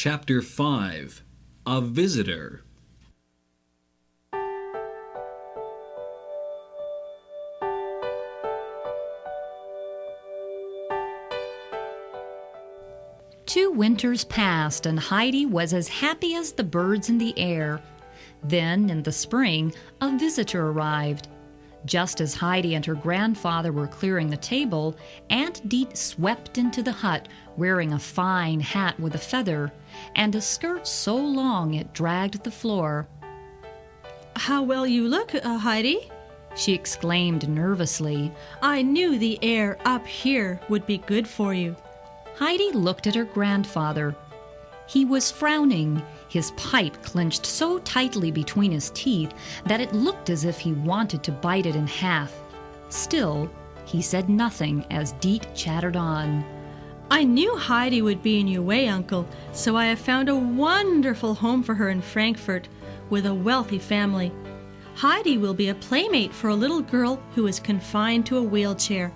Chapter 5. A Visitor. Two winters passed, and Heidi was as happy as the birds in the air. Then, in the spring, a visitor arrived. Just as Heidi and her grandfather were clearing the table, Aunt Deet swept into the hut, wearing a fine hat with a feather, and a skirt so long it dragged the floor. "How well you look, Heidi," she exclaimed nervously. "I knew the air up here would be good for you." Heidi looked at her grandfather. He was frowning, his pipe clenched so tightly between his teeth that it looked as if he wanted to bite it in half. Still, he said nothing as Deet chattered on. "I knew Heidi would be in your way, Uncle, so I have found a wonderful home for her in Frankfurt with a wealthy family. Heidi will be a playmate for a little girl who is confined to a wheelchair.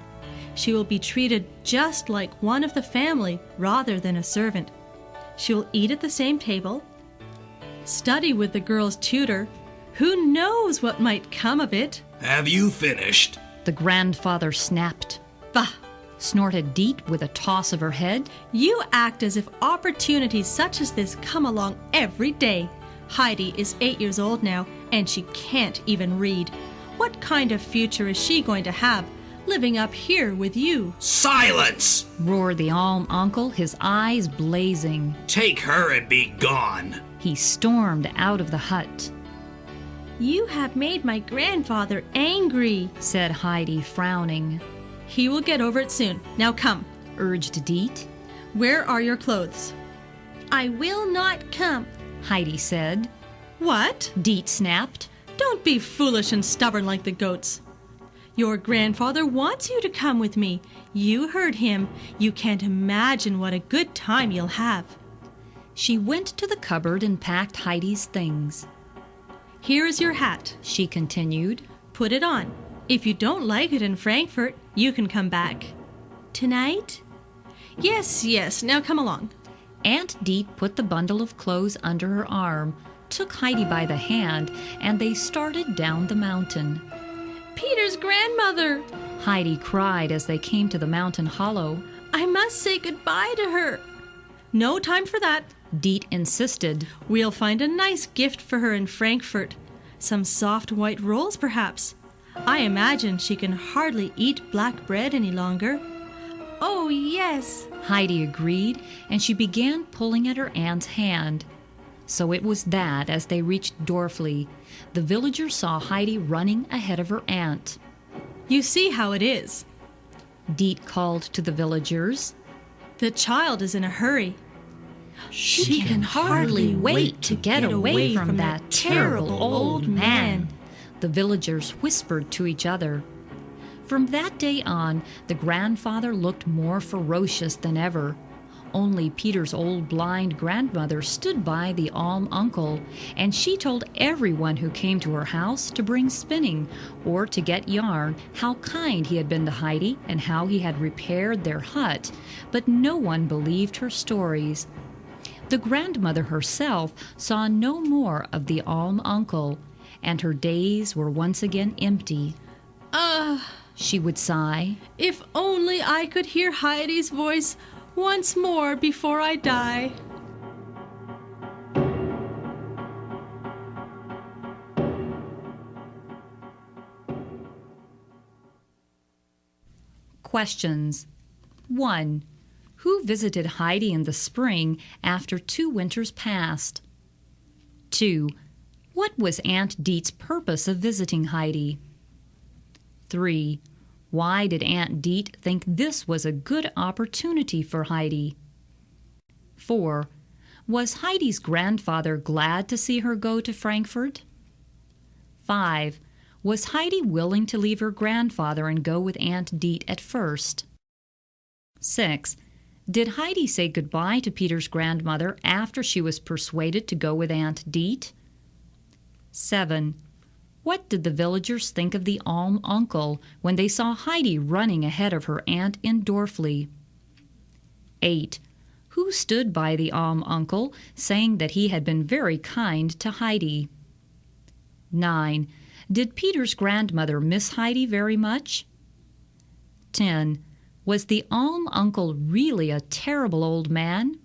She will be treated just like one of the family rather than a servant. She will eat at the same table, study with the girl's tutor. Who knows what might come of it?" "Have you finished?" the grandfather snapped. "Bah!" snorted Deet with a toss of her head. "You act as if opportunities such as this come along every day. Heidi is 8 years old now, and she can't even read. What kind of future is she going to have, living up here with you?" "Silence!" roared the Alm Uncle, his eyes blazing. "Take her and be gone." He stormed out of the hut. "You have made my grandfather angry," said Heidi, frowning. "He will get over it soon. Now come," urged Deet. "Where are your clothes?" "I will not come," Heidi said. "What?" Deet snapped. "Don't be foolish and stubborn like the goats. Your grandfather wants you to come with me. You heard him. You can't imagine what a good time you'll have." She went to the cupboard and packed Heidi's things. "Here is your hat," she continued. "Put it on. If you don't like it in Frankfurt, you can come back." "Tonight?" Yes, now come along." Aunt Deet put the bundle of clothes under her arm, took Heidi by the hand, and they started down the mountain. "Peter's grandmother!" Heidi cried as they came to the mountain hollow. "I must say goodbye to her." "No time for that," Deet insisted. "We'll find a nice gift for her in Frankfurt. Some soft white rolls, perhaps. I imagine she can hardly eat black bread any longer." "Oh, yes," Heidi agreed, and she began pulling at her aunt's hand. So it was that, as they reached Dorfli, the villagers saw Heidi running ahead of her aunt. "You see how it is," Deet called to the villagers. "The child is in a hurry. She can hardly wait to get away from that terrible old man," the villagers whispered to each other. From that day on, the grandfather looked more ferocious than ever. Only Peter's old blind grandmother stood by the Alm Uncle, and she told everyone who came to her house to bring spinning or to get yarn how kind he had been to Heidi and how he had repaired their hut, but no one believed her stories. The grandmother herself saw no more of the Alm Uncle, and her days were once again empty. She would sigh. "If only I could hear Heidi's voice once more before I die." Questions. 1. Who visited Heidi in the spring after 2 winters passed? 2. What was Aunt Deet's purpose of visiting Heidi? 3. Why did Aunt Deet think this was a good opportunity for Heidi? 4. Was Heidi's grandfather glad to see her go to Frankfurt? 5. Was Heidi willing to leave her grandfather and go with Aunt Deet at first? 6. Did Heidi say goodbye to Peter's grandmother after she was persuaded to go with Aunt Deet? 7. What did the villagers think of the Alm Uncle when they saw Heidi running ahead of her aunt in Dorfli? 8. Who stood by the uncle, saying that he had been very kind to Heidi? 9. Did Peter's grandmother miss Heidi very much? 10. Was the uncle really a terrible old man?